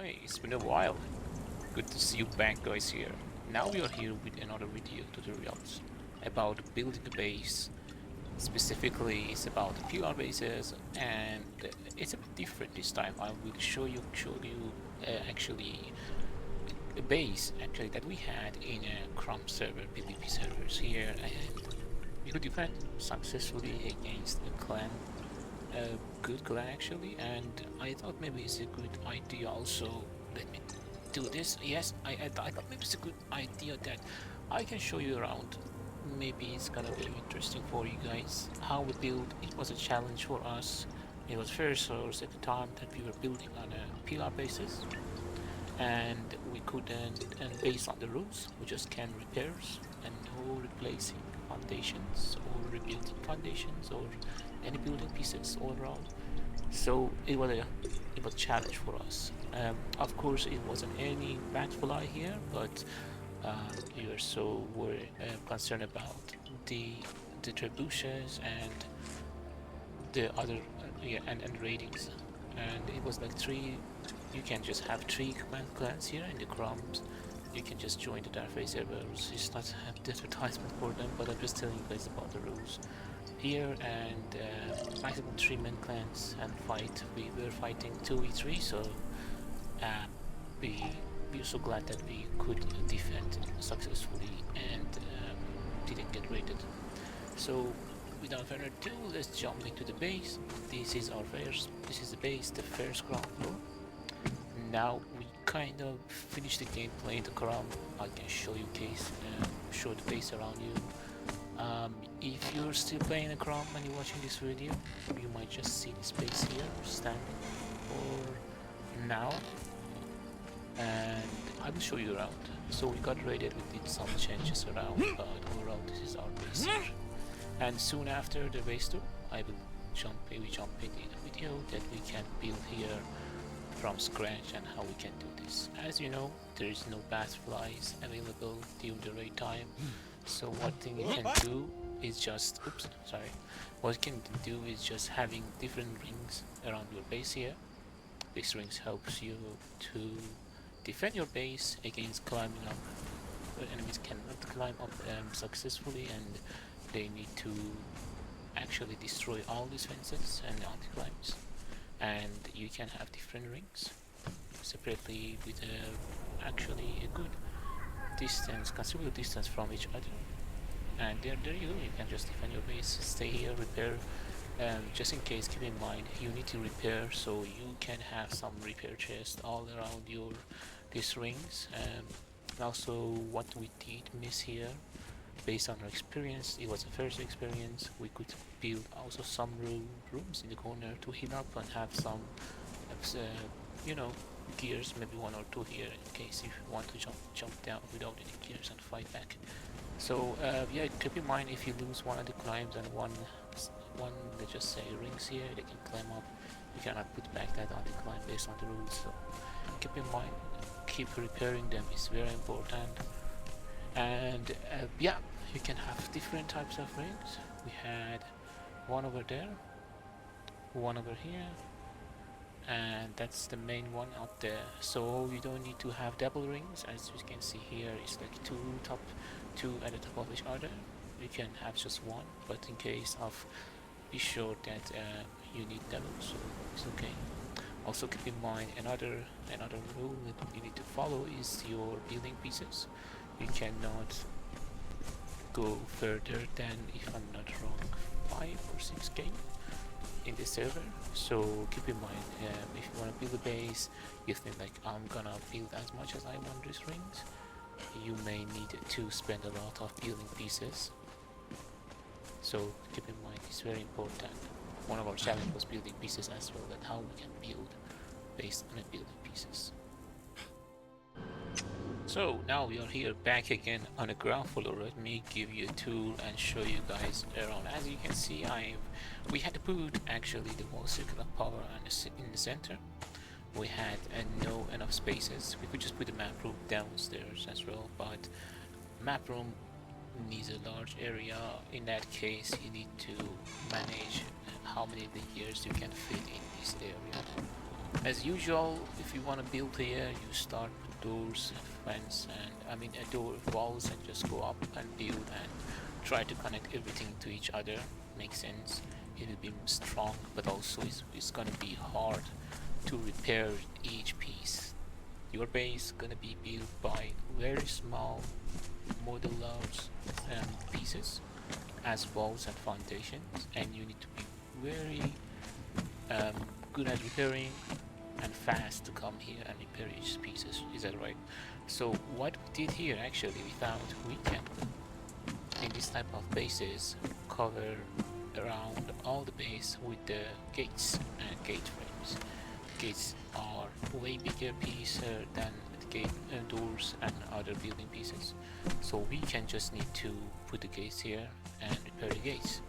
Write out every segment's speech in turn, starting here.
Hey, it's been a while. Good to see you back, guys, here. Now we are here with another video tutorials about building a base. Specifically, it's about PR bases, and it's a bit different this time. I will show you actually a base actually that we had in a Crom server, PvP servers here, and we could defend successfully against a clan, a good clan actually, and I thought maybe it's a good idea also. Let me do this. Yes, I thought maybe it's a good idea that I can show you around. Maybe it's gonna be interesting for you guys. How we build, it was a challenge for us. It was first or second time that we were building on a PR basis, and we couldn't, and based on the rules, we just can repairs and no replacing foundations or rebuilding foundations or any building pieces all around. So it was a challenge for us. Of course, it wasn't any bad fly here, but we were so concerned about the the trebuchets and the other and ratings, and it was like three. You can just have three command clans here in the Chroms. You can just join the Darkface servers. It's not an advertisement for them, but I'm just telling you guys about the rules here, and maximum 3-man clans and fight. We were fighting 2v3, so uh, we we're so glad that we could defend successfully and didn't get raided. So without further ado, let's jump into the base. This is this is the base, the first ground floor. Now we kind of finished the gameplay in the Crom. I can show you show the base around you. If you're still playing the Crom and you're watching this video, you might just see this base here standing for now, and I will show you around. So we got raided, we did some changes around, but overall this is our base here. And soon after the base tour, we jump in a video that we can build here from scratch and how we can do this. As you know, there is no bath flies available during the raid time. So one thing you can do is just, what you can do is just having different rings around your base here. These rings helps you to defend your base against climbing up. Enemies cannot climb up successfully, and they need to actually destroy all these fences and anti-climbs. And you can have different rings separately with actually a good distance, considerable distance from each other. And there you go, you can just defend your base, stay here, repair. Just in case, keep in mind you need to repair, so you can have some repair chests all around these rings. And also what we did miss here, based on our experience, it was the first experience, we could build also some rooms in the corner to heal up and have some you know, gears, maybe one or two here in case if you want to jump down without any gears and fight back. So yeah, keep in mind if you lose one of the climbs and one let's just say rings here, they can climb up, you cannot put back that on the climb based on the rules. So keep in mind, keep repairing them is very important. And yeah, you can have different types of rings. We had one over there, one over here, and that's the main one out there. So you don't need to have double rings. As you can see here, it's like two at the top of each other. You can have just one, but in case of, be sure that you need double, so it's okay. Also keep in mind another rule that you need to follow is your building pieces. You cannot go further than, if I'm not wrong, 5 or 6k in the server. So keep in mind, if you want to build a base, you think like I'm gonna build as much as I want these rings, you may need to spend a lot of building pieces. So keep in mind, it's very important. One of our challenges was building pieces as well, and how we can build based on the building pieces. So now we are here back again on the ground floor. Let me give you a tour and show you guys around. As you can see, we had to put actually the wall circle of power in the center. We had no enough spaces. We could just put the map room downstairs as well, but map room needs a large area. In that case, you need to manage how many layers you can fit in this area. As usual, if you want to build here, you start with doors, fence, and I mean a door walls, and just go up and build and try to connect everything to each other. Makes sense. It will be strong, but also it's gonna be hard to repair each piece. Your base gonna be built by very small modular pieces as walls and foundations, and you need to be very good at repairing and fast to come here and repair each pieces. Is that right? So what we did here, actually, we found we can in this type of bases cover around all the base with the gates and gate frames. Gates are way bigger piece than the gate doors and other building pieces, so we can just need to put the gates here and repair the gates.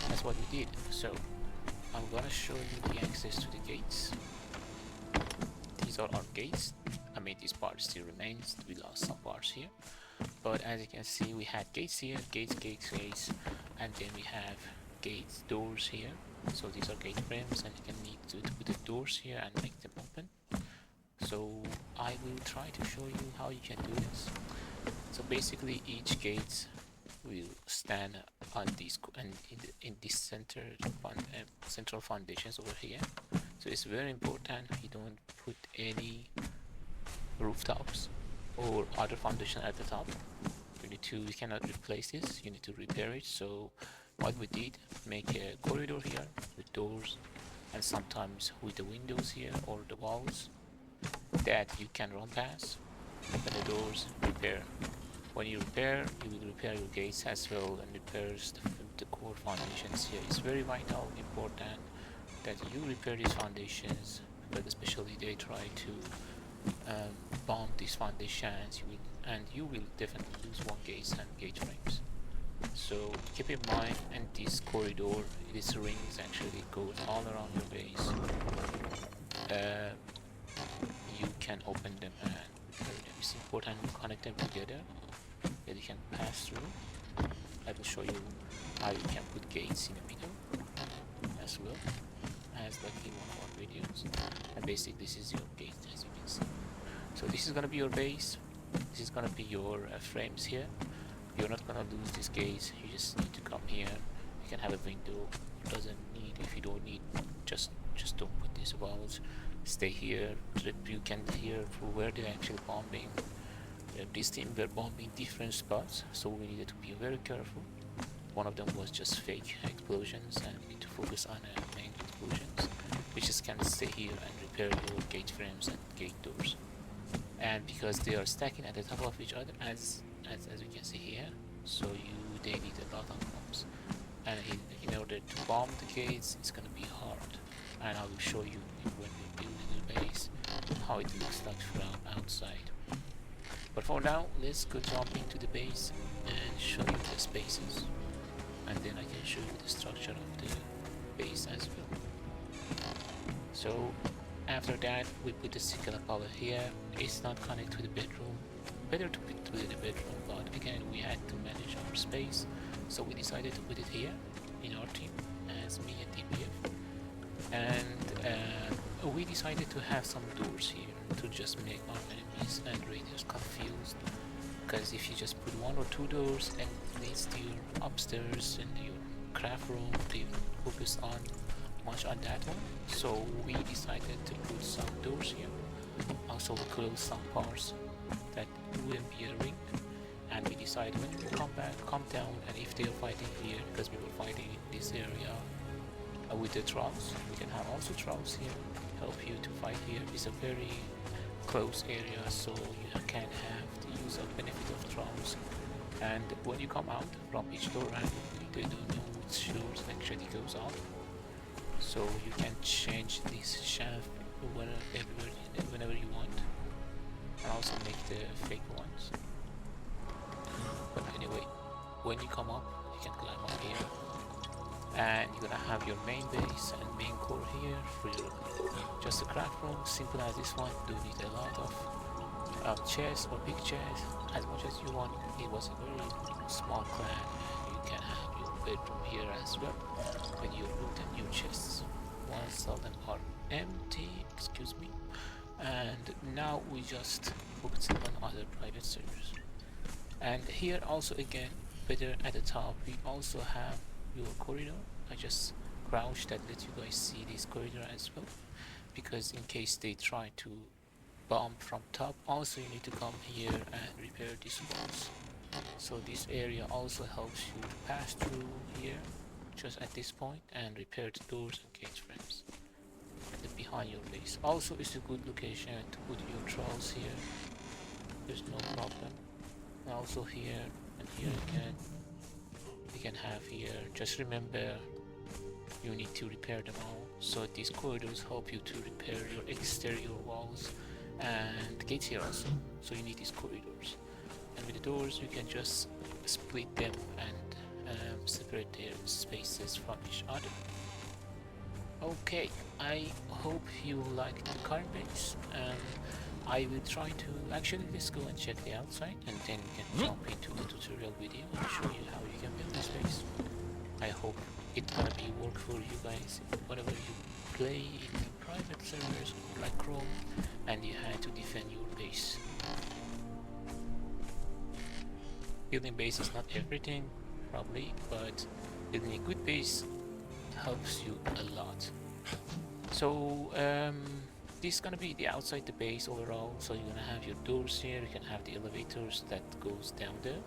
That's what we did. So I'm gonna show you the access to the gates. These are our gates. I mean, this part still remains. We lost some parts here, but as you can see, we had gates here, gates, and then we have gates, doors here. So these are gate frames, and you can need to put the doors here and make them open. So I will try to show you how you can do this. So basically, each gate will stand on this and in this central foundations over here. So it's very important you don't put any rooftops or other foundation at the top. You cannot replace this, you need to repair it. So what we did, make a corridor here with doors, and sometimes with the windows here or the walls that you can run past. Open the doors, repair. When you repair, you will repair your gates as well, and repairs the core foundations here. It's very vital, important that you repair these foundations, but especially they try to bomb these foundations, you will definitely lose one gate and gate frames. So keep in mind, and this corridor, these rings actually goes all around your base. You can open them and repair them. It's important to connect them together that you can pass through. I will show you how you can put gates in the middle as well as like in one of our videos. And basically this is your gate, as you can see. So this is gonna be your base. This is gonna be your frames here. You're not gonna lose these gates. You just need to come here. You can have a window. Doesn't need, if you don't need, just don't put these walls. Stay here. You can hear where they're actually bombing. This team were bombing different spots, so we needed to be very careful. One of them was just fake explosions, and we need to focus on main explosions, which is can stay here and repair your gate frames and gate doors. And because they are stacking at the top of each other, as you can see here, so they need a lot of bombs. And in order to bomb the gates, it's gonna be hard. And I will show you when we build the base how it looks like from outside. But for now, let's go jump into the base and show you the spaces, and then I can show you the structure of the base as well. So after that, we put the singular power here. It's not connected to the bedroom. Better to put it in the bedroom, but again, we had to manage our space, so we decided to put it here in our team as me and DBF. And we decided to have some doors here to just make our enemies and raiders confused, because if you just put one or two doors and leads to your upstairs and your craft room, they will focus on much on that one. So we decided to put some doors here. Also we close some parts that wouldn't be a ring, and we decided when we come down, and if they're fighting here, because we were fighting in this area with the trolls, we can have also trolls here help you to fight here. It's a very close area, so you can have the use of benefit of trolls. And when you come out from each door randomly, they don't know which doors actually goes on, so you can change this shaft whenever you want, and also make the fake ones. But anyway, when you come up, you can climb up here, and you're gonna have your main base and main core here for your just a craft room, simple as this one. Don't need a lot of chests or big chests, as much as you want. It was a very small clan, and you can have your bedroom here as well with your loot and your chests. Once all them are empty, excuse me, and now we just booked on other private servers. And here also again, better at the top, we also have your corridor. I just crouched and let you guys see this corridor as well, because in case they try to bomb from top, also you need to come here and repair these walls. So this area also helps you to pass through here just at this point and repair the doors and gate frames and behind your base. Also it's a good location to put your trolls here, there's no problem. And also here and here again you can have here, just remember you need to repair them all. So these corridors help you to repair your exterior walls and gates here also, so you need these corridors. And with the doors you can just split them and separate their spaces from each other. Okay, I hope you like the current base. I will try to actually, let's go and check the outside and then we can jump into the tutorial video and show you how you can build this base. I hope it's gonna be work for you guys whenever you play in private servers like Chrome and you had to defend your base. Building base is not everything, probably, but building a good base helps you a lot. So this is gonna be the outside the base overall. So you're gonna have your doors here, you can have the elevators that goes down there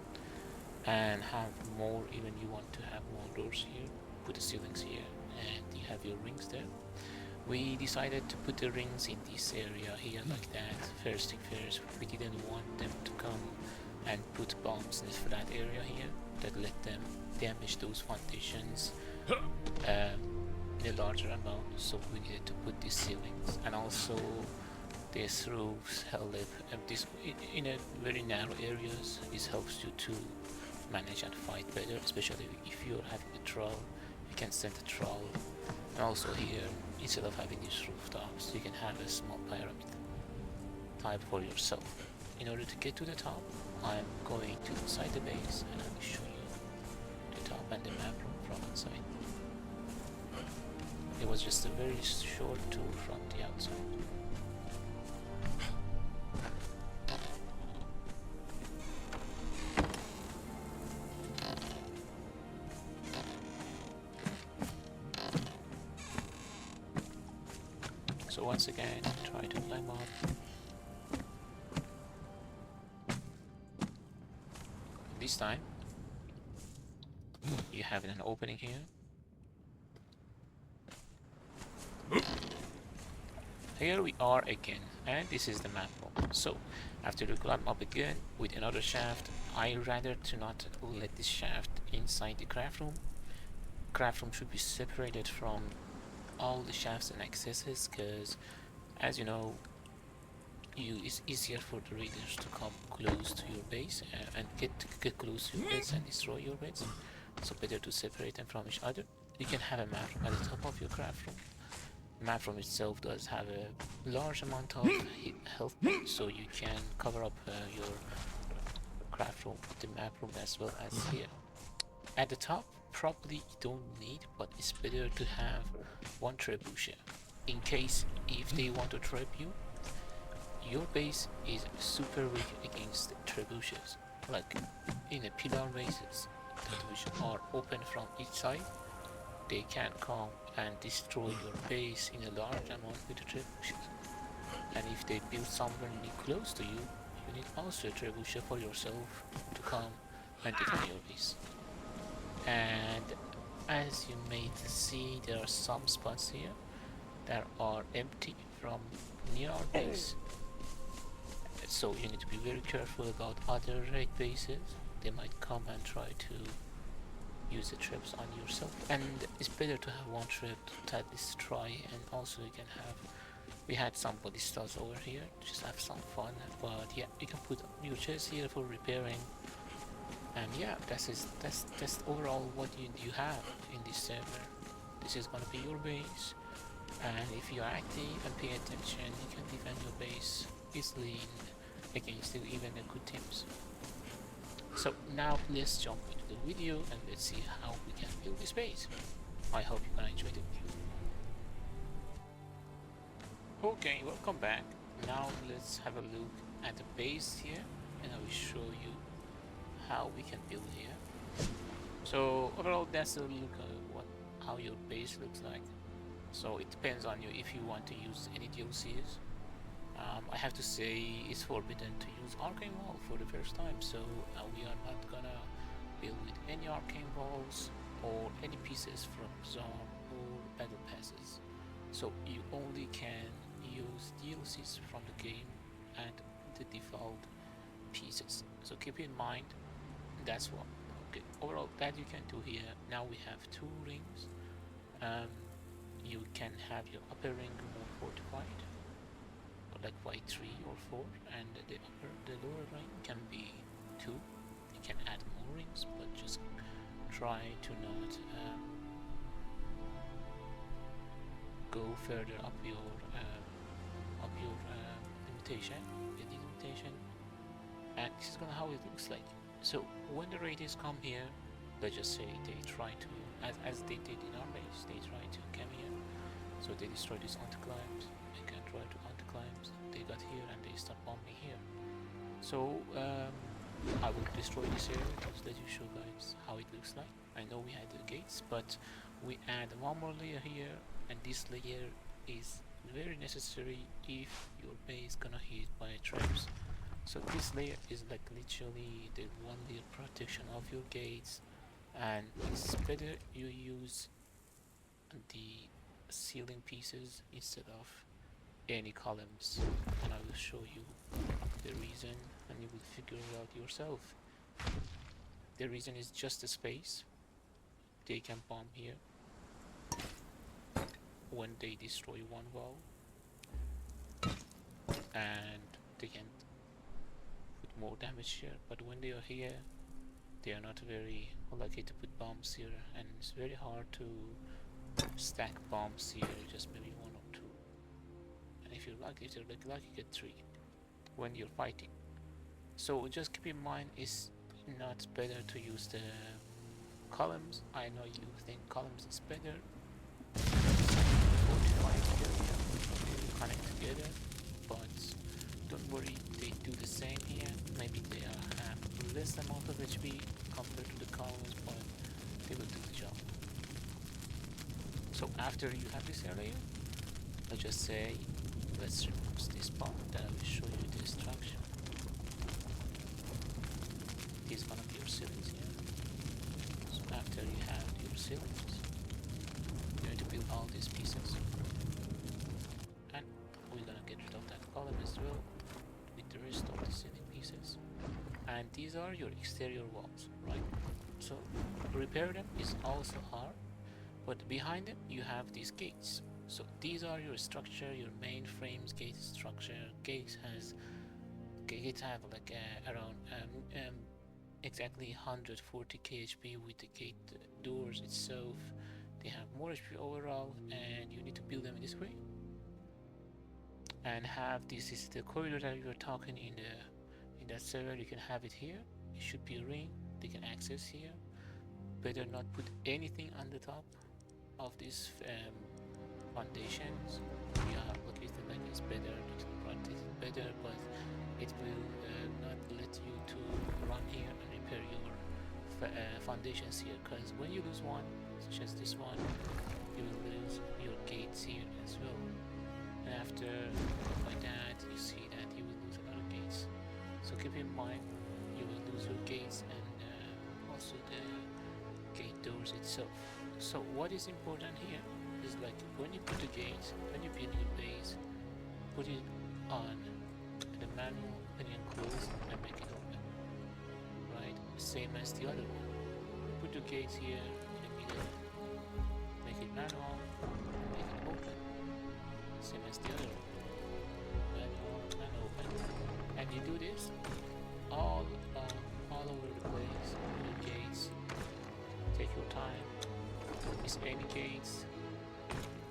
and have more, even you want to have more doors here, put the ceilings here and you have your rings there. We decided to put the rings in this area here like that. First thing first, we didn't want them to come and put bombs in this flat area here that let them damage those foundations in a larger amount, so we needed to put these ceilings. And also these roofs help this in a very narrow areas. This helps you to manage and fight better, especially if you're having a troll, you can send a troll. And also here, instead of having these rooftops, you can have a small pyramid type for yourself. In order to get to the top, I'm going to inside the base and I will show you the top and the map from inside. It was just a very short tour from the outside. So once again, try to climb up. This time, you have an opening here. Here we are again, and this is the map room. So, after you climb up again with another shaft, I rather to not let this shaft inside the craft room. Craft room should be separated from all the shafts and accesses, because as you know, it's easier for the raiders to come close to your base and get close to your base and destroy your base. So better to separate them from each other. You can have a map room at the top of your craft room. Map room itself does have a large amount of health points, so you can cover up your craft room with the map room as well as here. At the top, probably you don't need, but it's better to have one trebuchet in case if they want to trap you. Your base is super weak against trebuchets. Like in a pillar bases, which are open from each side, they can come and destroy your base in a large amount with the trebuchets. And if they build somewhere close to you, you need also a trebuchet for yourself to come and defend your base. And as you may see, there are some spots here that are empty from near our base. So you need to be very careful about other raid bases. They might come and try to use the traps on yourself, and it's better to have one trap to at least try. And also you can have, we had some ballistas over here, just have some fun. But yeah, you can put your chest here for repairing. And yeah, that's overall what you have in this server. This is gonna be your base, and if you're active and pay attention, you can defend your base easily against even the good teams. So now let's jump into the video and let's see how we can build this base. I hope you can enjoy the video. Okay, welcome back. Now let's have a look at the base here, and I will show you how we can build here. So overall, that's a look at how your base looks like. So it depends on you if you want to use any DLCs. I have to say it's forbidden to use arcane wall for the first time, so we are not gonna build with any arcane walls or any pieces from Zone or battle passes. So you only can use DLCs from the game and the default pieces. So keep in mind that's what. Okay, overall that you can do here. Now we have two rings. You can have your upper ring more fortified, like by 3 or 4, and the lower ring can be 2. You can add more rings, but just try to not go further up your limitation, building limitation. And this is gonna how it looks like. So when the raiders come here, let's just say they try to, as they did in our base, they try to come here. So they destroy these anti-climbs. They can try to anti-climbs. They got here and they start bombing here. So I will destroy this area just let you show guys how it looks like. I know we had the gates, but we add one more layer here, and this layer is very necessary if your base gonna hit by traps. So this layer is like literally the one layer protection of your gates, and it's better you use the ceiling pieces instead of any columns, and I will show you the reason and you will figure it out yourself. The reason is just the space. They can bomb here when they destroy one wall, and they can put more damage here, but when they are here they are not very lucky to put bombs here, and it's very hard to stack bombs here, just maybe 1 or 2, and if you're lucky, you get 3 when you're fighting. So just keep in mind it's not better to use the columns. I know you think columns is better, fortified area, connect together, but don't worry, they do the same here. Maybe they have less amount of HP compared to the columns, but they will do the job. So after you have this area, let's just say, let's remove this part, then I will show you the structure. This is one of your ceilings here. So after you have your ceilings, you need to build all these pieces. And we're gonna get rid of that column as well with the rest of the ceiling pieces. And these are your exterior walls, right? So repair them is also hard, but behind them you have these gates. So these are your structure, your main frames, gate structure. Gates have like around exactly 140 HP with the gate doors itself. They have more HP overall, and you need to build them in this way. And have this is the corridor that we were talking in that server. You can have it here. It should be a ring. They can access here. Better not put anything on the top of these foundations. Yeah, located like it's better, better, but it will not let you to run here and repair your foundations here, because when you lose one, such as this one, you will lose your gates here as well. And after by that, you see that you will lose another gates. So keep in mind, you will lose your gates and also the gate doors itself. So what is important here is like when you put the gates, when you build your base, put it on the manual opening and close and make it open, right? Same as the other one. Put the gates here in the middle, make it manual, make it open. Same as the other one. Manual and open. And you do this all over the place. Your gates. Take your time. Don't miss any gates.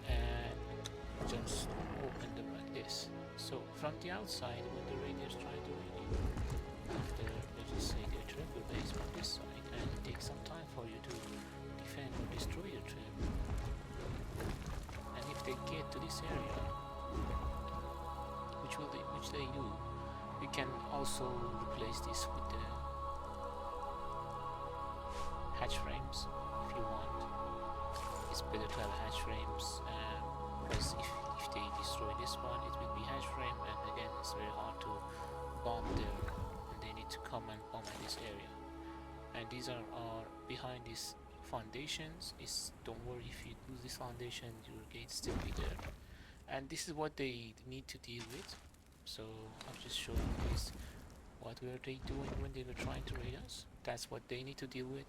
And just open them like this. So from the outside, when the raiders try to raid you, after let's just say they trap your base from this side, and it takes some time for you to defend or destroy your trap. And if they get to this area, which they do. You can also replace this with the hatch frames if you want. It's better to have hatch frames because if they destroy this one, it will be hatch frame, and again it's very hard to bomb there, and they need to come and bomb at this area. And these are behind these foundations. Don't worry if you lose this foundation, your gates still be there. And this is what they need to deal with. So I'm just showing you this. What were they doing when they were trying to raid us? That's what they need to deal with.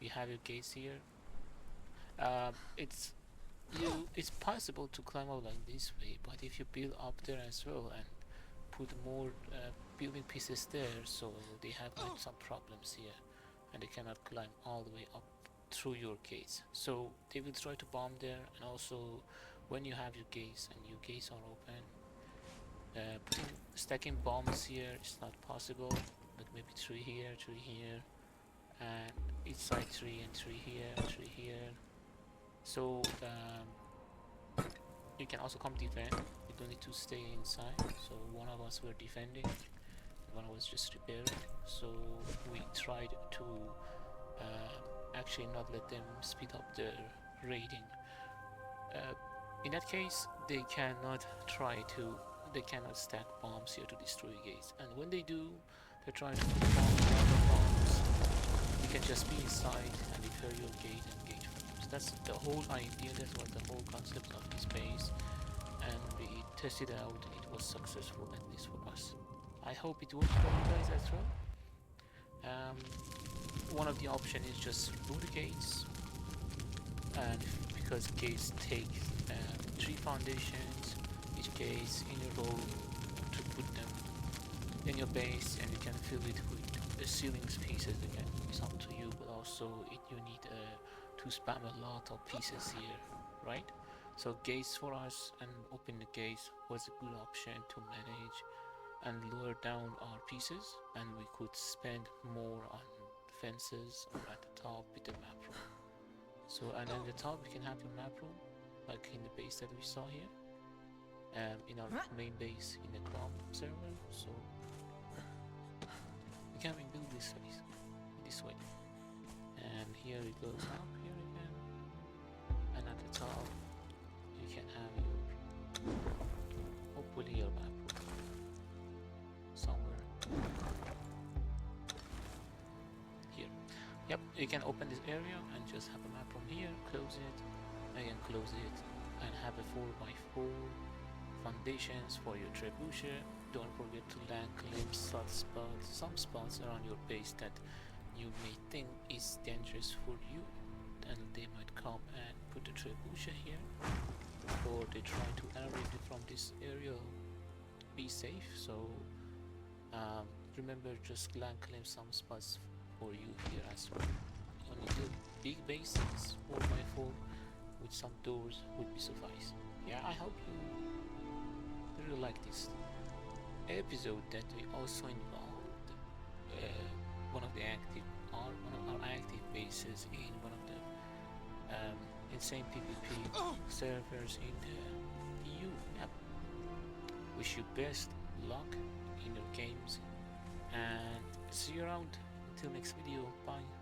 We have your gates here. It's possible to climb up like this way, but if you build up there as well and put more building pieces there, so they have like some problems here, and they cannot climb all the way up through your gates. So they will try to bomb there, and also when you have your gates and your gates are open, stacking bombs here is not possible, but maybe 3 here, 3 here, and each side 3 and 3 here, 3 here. So you can also come defend. You don't need to stay inside. So one of us were defending, one of us just repairing. So we tried to actually not let them speed up their raiding. In that case, they cannot stack bombs here to destroy gates. And when they do, they're trying to put bombs. You can just be inside and repair your gate and gate frames. That's the whole idea. That was the whole concept of this base, and we tested out. It was successful, at least for us. I hope it works for you guys as well. One of the options is just remove the gates, and because gates take 3 foundations, each gate in a row, to put them in your base, and you can fill it with the ceilings pieces. Again, it's up to you, but also you need to spam a lot of pieces here, right? So gates for us, and open the gates was a good option to manage and lower down our pieces, and we could spend more on fences or at the top with the map room. So, and at the top we can have your map room, like in the base that we saw here, in our main base in the Crom server. So we can build this way, and here it goes up here again, and at the top you can have your, hopefully, your map room somewhere here. Yep, you can open this area and just have a map from here, close it, again close it, and have a 4x4 foundations for your trebuchet. Don't forget to land claim some spots around your base that you may think is dangerous for you, and they might come and put the trebuchet here, or they try to elevate it from this area. Be safe. So remember, just land claim some spots for you here as well. Only the big bases 4x4 with some doors would be suffice. Yeah, I hope you really like this episode, that we also involved one of our active bases in one of the insane PvP servers in the EU. Yep. Wish you best luck in your games, and see you around. Until next video, bye.